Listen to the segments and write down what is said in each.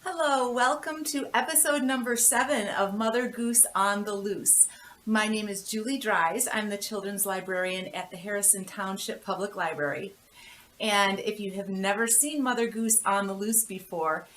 Hello, welcome to episode number 7 of Mother Goose on the Loose. My name is Julie Dries. I'm the children's librarian at the Harrison Township Public Library. And if you have never seen Mother Goose on the Loose before,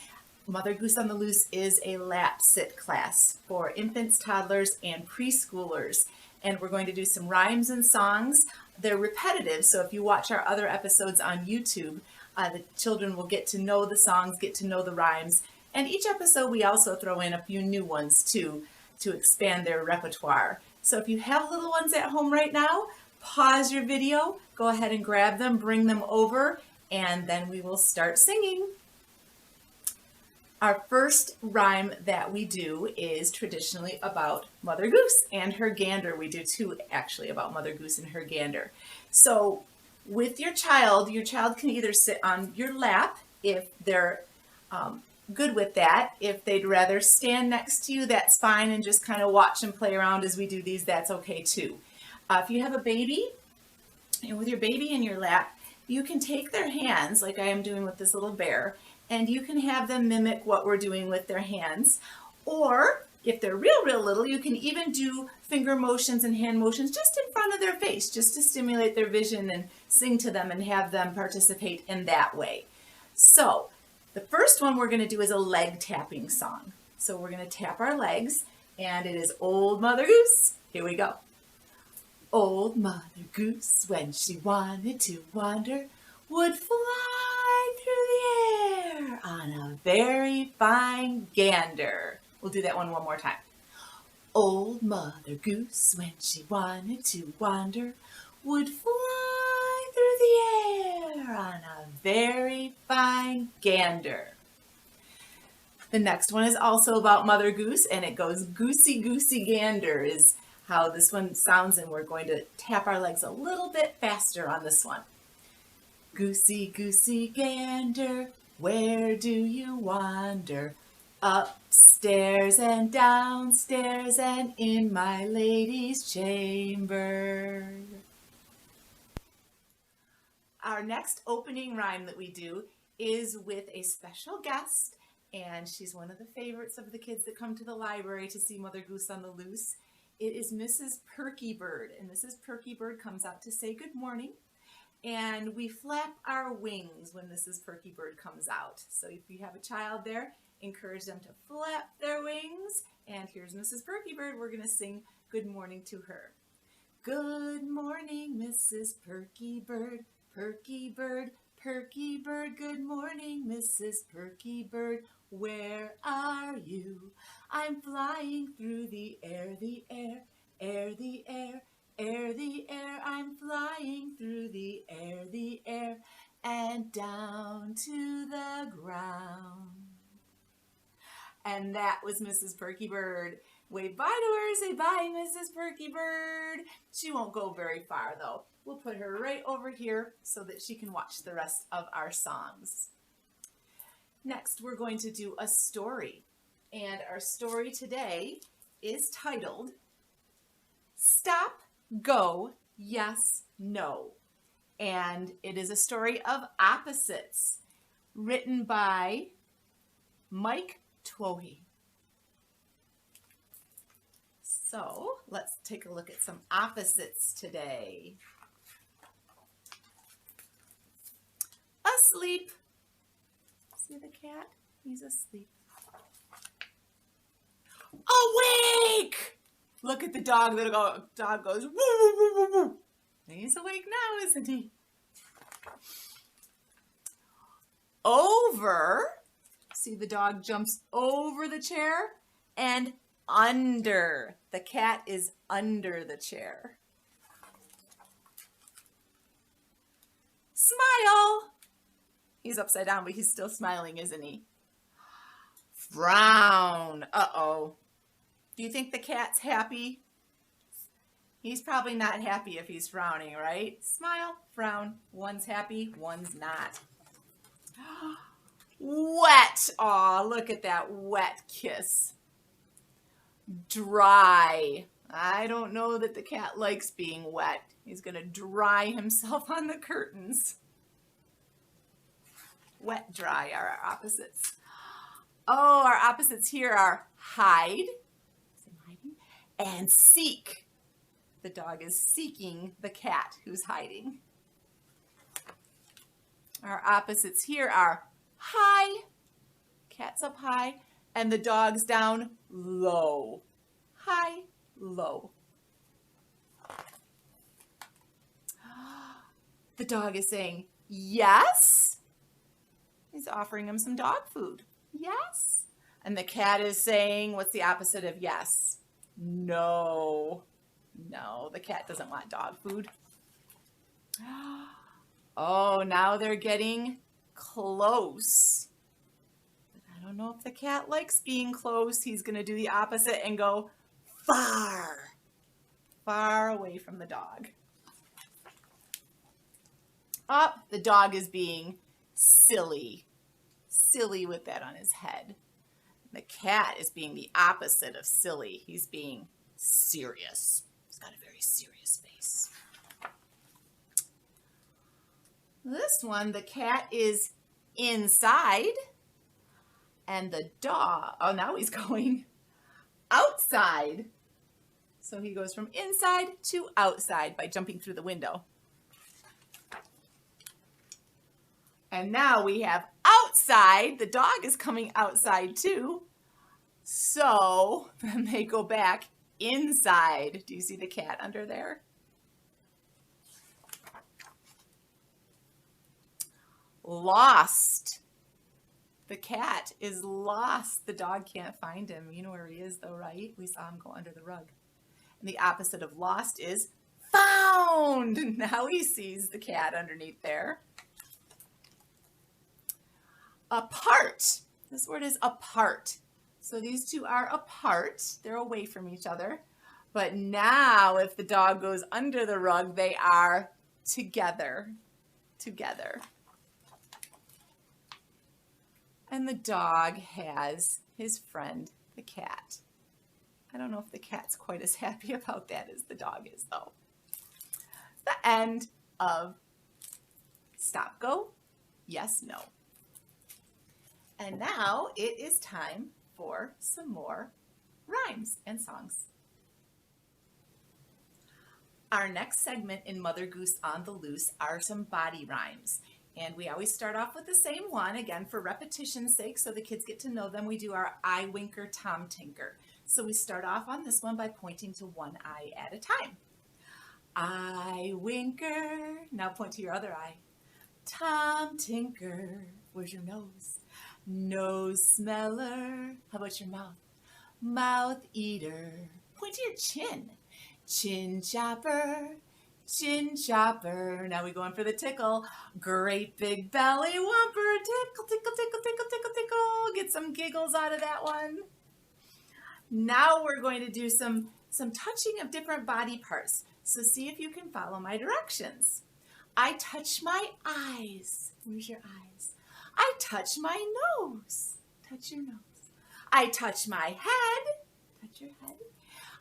Mother Goose on the Loose is a lap sit class for infants, toddlers, and preschoolers. And we're going to do some rhymes and songs. They're repetitive, so if you watch our other episodes on YouTube, the children will get to know the songs, get to know the rhymes. And each episode we also throw in a few new ones too to expand their repertoire. So if you have little ones at home right now, pause your video, go ahead and grab them, bring them over, and then we will start singing. Our first rhyme that we do is traditionally about Mother Goose and her gander. We do two actually about Mother Goose and her gander. So with your child can either sit on your lap if they're good with that. If they'd rather stand next to you, that's fine, and just kind of watch and play around as we do these, that's okay too. If you have a baby, and with your baby in your lap, you can take their hands like I am doing with this little bear, and you can have them mimic what we're doing with their hands. Or if they're real little, you can even do finger motions and hand motions just in front of their face, just to stimulate their vision and sing to them and have them participate in that way. So the first one we're going to do is a leg tapping song. So we're going to tap our legs, and it is Old Mother Goose. Here we go. Old Mother Goose, when she wanted to wander, would fly through the air on a very fine gander. We'll do that one more time. Old Mother Goose, when she wanted to wander, would fly through the air on a very fine gander. The next one is also about Mother Goose, and it goes goosey goosey gander is how this one sounds, and we're going to tap our legs a little bit faster on this one. Goosey goosey gander, where do you wander? Upstairs and downstairs and in my lady's chamber. Our next opening rhyme that we do is with a special guest, and she's one of the favorites of the kids that come to the library to see Mother Goose on the Loose. It is Mrs. Perky Bird, and Mrs. Perky Bird comes out to say good morning, and we flap our wings when Mrs. Perky Bird comes out. So if you have a child there, encourage them to flap their wings, and here's Mrs. Perky Bird. We're going to sing good morning to her. Good morning, Mrs. Perky Bird. Perky Bird, Perky Bird, good morning, Mrs. Perky Bird. Where are you? I'm flying through the air, the air, air, the air, air, the air. I'm flying through the air, and down to the ground. And that was Mrs. Perky Bird. Wave bye to her. Say bye, Mrs. Perky Bird. She won't go very far, though. We'll put her right over here so that she can watch the rest of our songs. Next, we're going to do a story. And our story today is titled Stop, Go, Yes, No. And it is a story of opposites, written by Mike Twohy. So let's take a look at some opposites today. Asleep. See the cat? He's asleep. Awake! Look at the dog. The dog goes woo woo woo woo woo. He's awake now, isn't he? Over. See, the dog jumps over the chair and under. The cat is under the chair. Smile. He's upside down, but he's still smiling, isn't he? Frown. Uh-oh. Do you think the cat's happy? He's probably not happy if he's frowning, right? Smile, frown. One's happy, one's not. Wet. Aw, look at that wet kiss. Dry. I don't know that the cat likes being wet. He's going to dry himself on the curtains. Wet, dry are our opposites. Oh, our opposites here are hide, and seek. The dog is seeking the cat who's hiding. Our opposites here are high, cat's up high, and the dog's down low. High, low. The dog is saying yes. He's offering him some dog food. Yes. And the cat is saying, what's the opposite of yes? No. No, the cat doesn't want dog food. Oh, now they're getting close. I don't know if the cat likes being close. He's going to do the opposite and go far, far away from the dog. Up, the dog is being silly. Silly with that on his head. The cat is being the opposite of silly. He's being serious. He's got a very serious face. This one, the cat is inside, and the dog, oh, now he's going outside. So he goes from inside to outside by jumping through the window. And now we have outside. The dog is coming outside too. So then they go back inside. Do you see the cat under there? Lost. The cat is lost. The dog can't find him. You know where he is though, right? We saw him go under the rug. And the opposite of lost is found. Now he sees the cat underneath there. Apart. This word is apart. So these two are apart. They're away from each other. But now if the dog goes under the rug, they are together. Together. And the dog has his friend, the cat. I don't know if the cat's quite as happy about that as the dog is, though. The end of Stop, Go, Yes, No. And now it is time for some more rhymes and songs. Our next segment in Mother Goose on the Loose are some body rhymes. And we always start off with the same one, again, for repetition's sake, so the kids get to know them. We do our eye winker, Tom Tinker. So we start off on this one by pointing to one eye at a time. Eye winker. Now point to your other eye. Tom Tinker. Where's your nose? Nose smeller. How about your mouth? Mouth eater. Point to your chin. Chin chopper. Chin chopper. Now we go in for the tickle. Great big belly whopper. Tickle, tickle, tickle, tickle, tickle, tickle. Get some giggles out of that one. Now we're going to do some touching of different body parts. So see if you can follow my directions. I touch my eyes. Where's your eyes? I touch my nose. Touch your nose. I touch my head. Touch your head.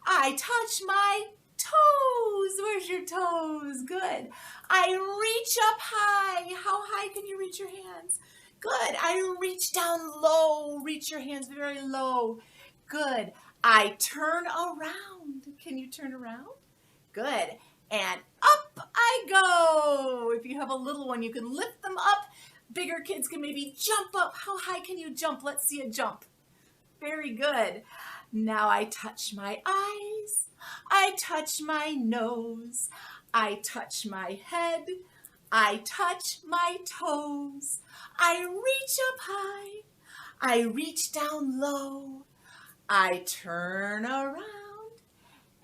I touch my toes. Where's your toes? Good. I reach up high. How high can you reach your hands? Good. I reach down low. Reach your hands very low. Good. I turn around. Can you turn around? Good. And up I go. If you have a little one, you can lift them up. Bigger kids can maybe jump up. How high can you jump? Let's see a jump. Very good. Now I touch my eyes. I touch my nose. I touch my head. I touch my toes. I reach up high. I reach down low. I turn around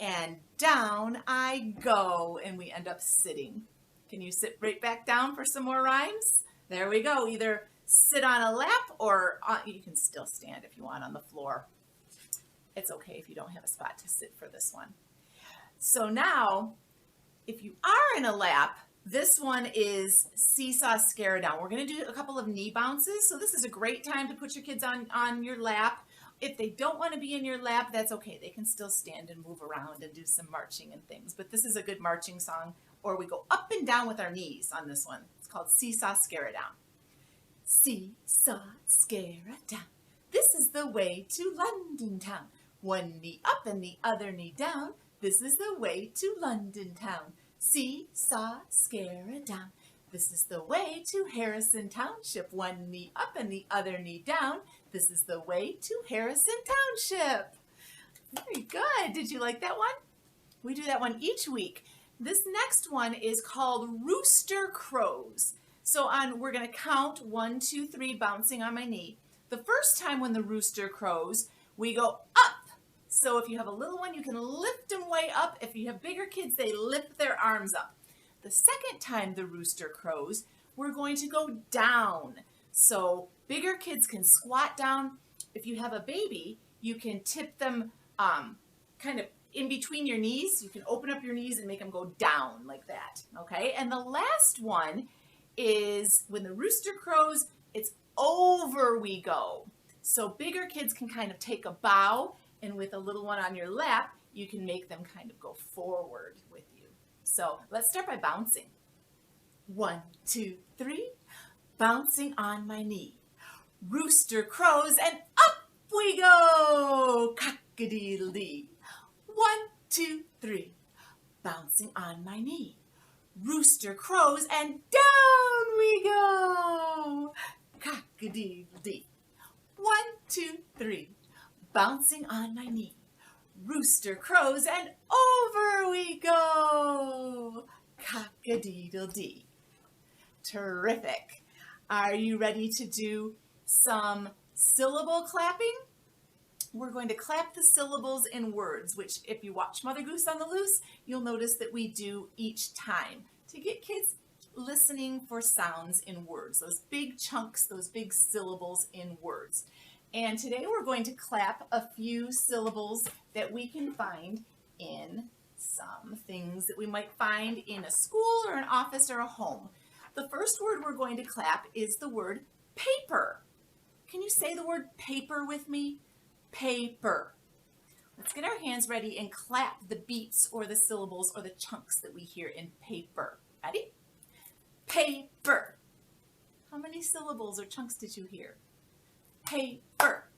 and down I go, and we end up sitting. Can you sit right back down for some more rhymes? There we go. Either sit on a lap or you can still stand if you want on the floor. It's okay if you don't have a spot to sit for this one. So now, if you are in a lap, this one is seesaw scare down. We're going to do a couple of knee bounces. So this is a great time to put your kids on your lap. If they don't want to be in your lap, that's okay. They can still stand and move around and do some marching and things. But this is a good marching song. Or we go up and down with our knees on this one. It's called Seesaw Scare Down. Seesaw scare down. This is the way to London town. One knee up and the other knee down. This is the way to London town. See, saw, scare a down. This is the way to Harrison Township. One knee up and the other knee down. This is the way to Harrison Township. Very good. Did you like that one? We do that one each week. This next one is called Rooster Crows. So we're going to count 1, 2, 3, bouncing on my knee. The first time when the rooster crows, we go up. So if you have a little one, you can lift them way up. If you have bigger kids, they lift their arms up. The second time the rooster crows, we're going to go down. So bigger kids can squat down. If you have a baby, you can tip them kind of in between your knees. You can open up your knees and make them go down like that. Okay, and the last one is when the rooster crows, it's over we go. So bigger kids can kind of take a bow, and with a little one on your lap, you can make them kind of go forward with you. So let's start by bouncing. 1, 2, 3, bouncing on my knee. Rooster crows and up we go. Cock-a-doodle-dee. 1, 2, 3, bouncing on my knee. Rooster crows and down we go. Cock-a-doodle-dee. 1, 2, 3, bouncing on my knee. Rooster crows and over we go. Cock-a-doodle-dee. Terrific. Are you ready to do some syllable clapping? We're going to clap the syllables in words, which if you watch Mother Goose on the Loose, you'll notice that we do each time to get kids listening for sounds in words, those big chunks, those big syllables in words. And today we're going to clap a few syllables that we can find in some things that we might find in a school or an office or a home. The first word we're going to clap is the word paper. Can you say the word paper with me? Paper. Let's get our hands ready and clap the beats or the syllables or the chunks that we hear in paper. Ready? Paper. How many syllables or chunks did you hear? Paper.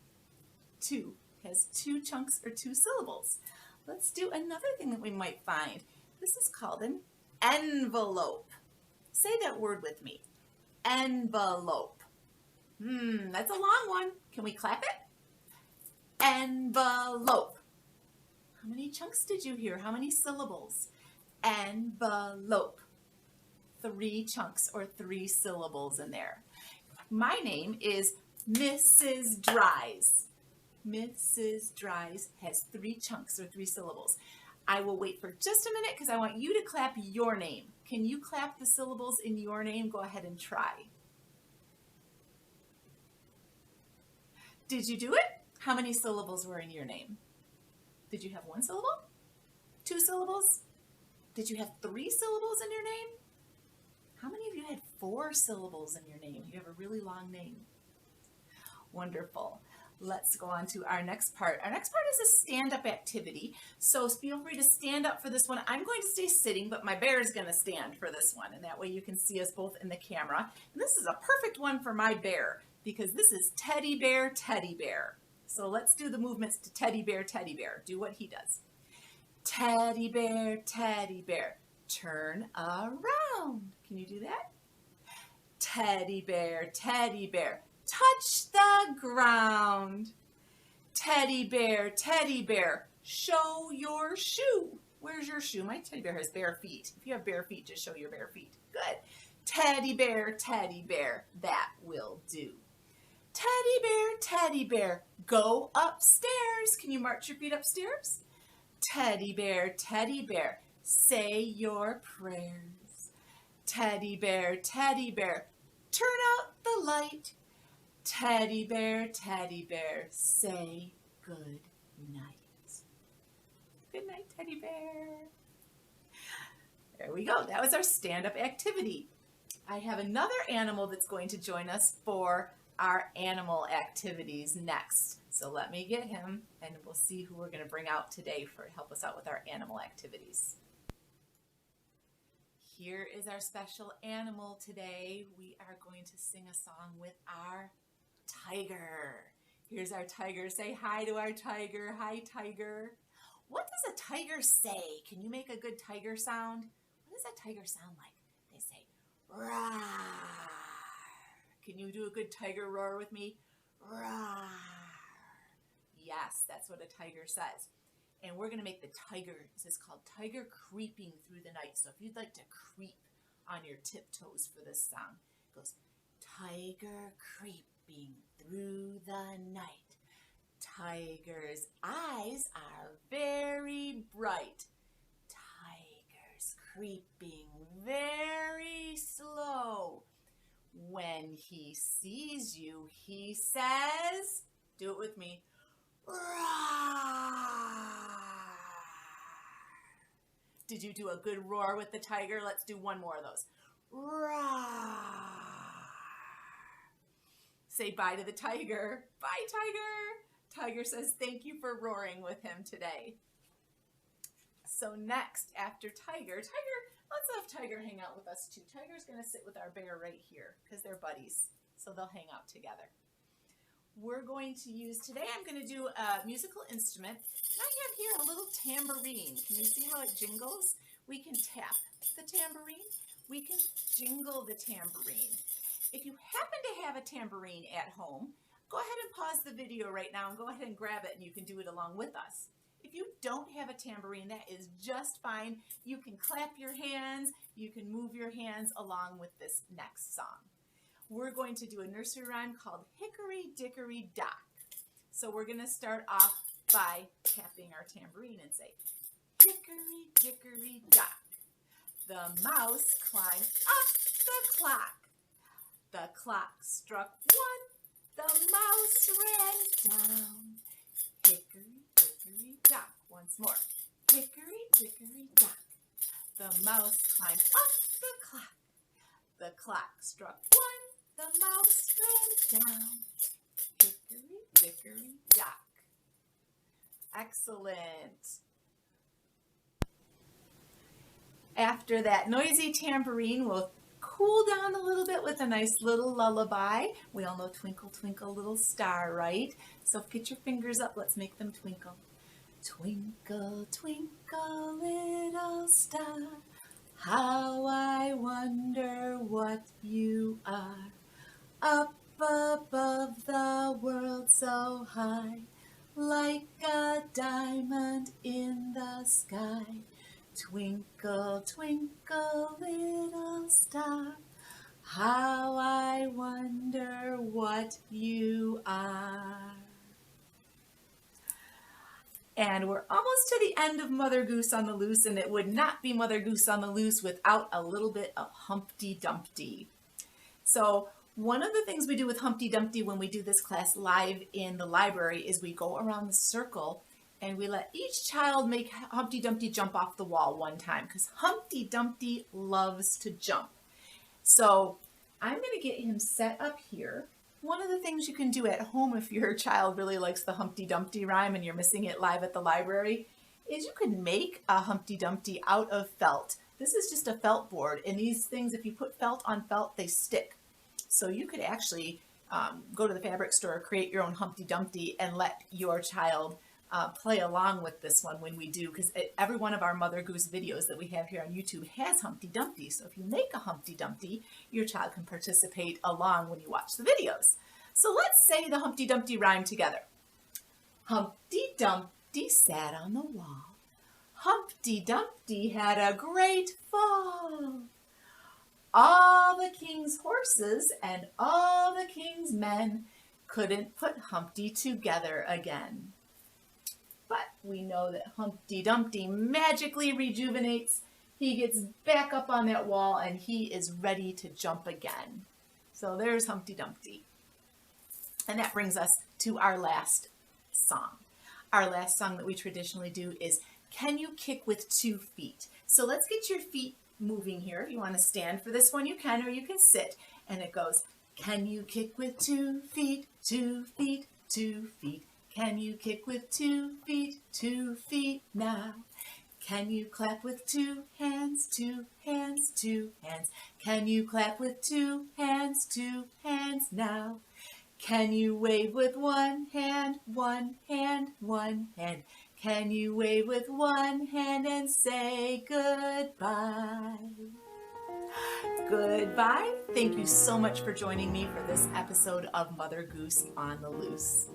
2 has 2 chunks or 2 syllables. Let's do another thing that we might find. This is called an envelope. Say that word with me. Envelope. That's a long one. Can we clap it? Envelope. How many chunks did you hear? How many syllables? Envelope. 3 chunks or 3 syllables in there. My name is Mrs. Dries. Mrs. Dries has 3 chunks or 3 syllables. I will wait for just a minute because I want you to clap your name. Can you clap the syllables in your name? Go ahead and try. Did you do it? How many syllables were in your name? Did you have 1 syllable? 2 syllables? Did you have 3 syllables in your name? How many of you had 4 syllables in your name? You have a really long name. Wonderful. Let's go on to our next part. Our next part is a stand-up activity. So feel free to stand up for this one. I'm going to stay sitting, but my bear is going to stand for this one. And that way you can see us both in the camera. And this is a perfect one for my bear because this is teddy bear, teddy bear. So let's do the movements to teddy bear, teddy bear. Do what he does. Teddy bear, turn around. Can you do that? Teddy bear, touch the ground. Teddy bear, show your shoe. Where's your shoe? My teddy bear has bare feet. If you have bare feet, just show your bare feet. Good. Teddy bear, that will do. Teddy bear, go upstairs. Can you march your feet upstairs? Teddy bear, say your prayers. Teddy bear, turn out the light. Teddy bear, say good night. Good night, teddy bear. There we go. That was our stand-up activity. I have another animal that's going to join us for our animal activities next. So let me get him and we'll see who we're going to bring out today for help us out with our animal activities. Here is our special animal today. We are going to sing a song with our tiger. Here's our tiger. Say hi to our tiger. Hi, tiger. What does a tiger say? Can you make a good tiger sound? What does a tiger sound like? They say, roar. Can you do a good tiger roar with me? Roar. Yes, that's what a tiger says. And we're going to make the tiger, this is called tiger creeping through the night. So if you'd like to creep on your tiptoes for this sound, it goes, tiger creeping through the night. Tiger's eyes are very bright. Tiger's creeping very slow. When he sees you, he says, do it with me, roar. Did you do a good roar with the tiger? Let's do one more of those. Roar. Say bye to the tiger. Bye, tiger. Tiger says thank you for roaring with him today. So next, after tiger, let's have tiger hang out with us too. Tiger's going to sit with our bear right here because they're buddies. So they'll hang out together. We're going to use, today I'm going to do a musical instrument. And I have here a little tambourine. Can you see how it jingles? We can tap the tambourine. We can jingle the tambourine. If you happen to have a tambourine at home, go ahead and pause the video right now and go ahead and grab it and you can do it along with us. If you don't have a tambourine, that is just fine. You can clap your hands. You can move your hands along with this next song. We're going to do a nursery rhyme called Hickory Dickory Dock. So we're going to start off by tapping our tambourine and say, Hickory Dickory Dock. The mouse climbed up the clock. The clock struck one. The mouse ran down. Hickory Dickory Dock. Once more. Hickory Dickory Dock. The mouse climbed up the clock. The clock struck one. The mouse ran down. Hickory Dickory Dock. Excellent. After that noisy tambourine, we'll cool down a little bit with a nice little lullaby. We all know Twinkle, Twinkle, Little Star, right? So get your fingers up. Let's make them twinkle. Twinkle, twinkle, little star, how I wonder what you are. Up above the world so high, like a diamond in the sky. Twinkle, twinkle, little star, how I wonder what you are. And we're almost to the end of Mother Goose on the Loose, and it would not be Mother Goose on the Loose without a little bit of Humpty Dumpty. So one of the things we do with Humpty Dumpty when we do this class live in the library is we go around the circle and we let each child make Humpty Dumpty jump off the wall one time because Humpty Dumpty loves to jump. So I'm going to get him set up here. One of the things you can do at home if your child really likes the Humpty Dumpty rhyme and you're missing it live at the library is you can make a Humpty Dumpty out of felt. This is just a felt board, and these things, if you put felt on felt, they stick. So you could actually go to the fabric store, create your own Humpty Dumpty, and let your child play along with this one when we do, because every one of our Mother Goose videos that we have here on YouTube has Humpty Dumpty. So if you make a Humpty Dumpty, your child can participate along when you watch the videos. So let's say the Humpty Dumpty rhyme together. Humpty Dumpty sat on the wall. Humpty Dumpty had a great fall. All the king's horses and all the king's men couldn't put Humpty together again. But we know that Humpty Dumpty magically rejuvenates. He gets back up on that wall and he is ready to jump again. So there's Humpty Dumpty. And that brings us to our last song. Our last song that we traditionally do is Can You Kick with 2 Feet? So let's get your feet moving here. If you want to stand for this one, you can, or you can sit. And it goes, can you kick with 2 feet, 2 feet, 2 feet? Can you kick with 2 feet, 2 feet now? Can you clap with 2 hands, 2 hands, 2 hands? Can you clap with 2 hands, 2 hands now? Can you wave with one hand, one hand, one hand? Can you wave with one hand and say goodbye? Goodbye. Thank you so much for joining me for this episode of Mother Goose on the Loose.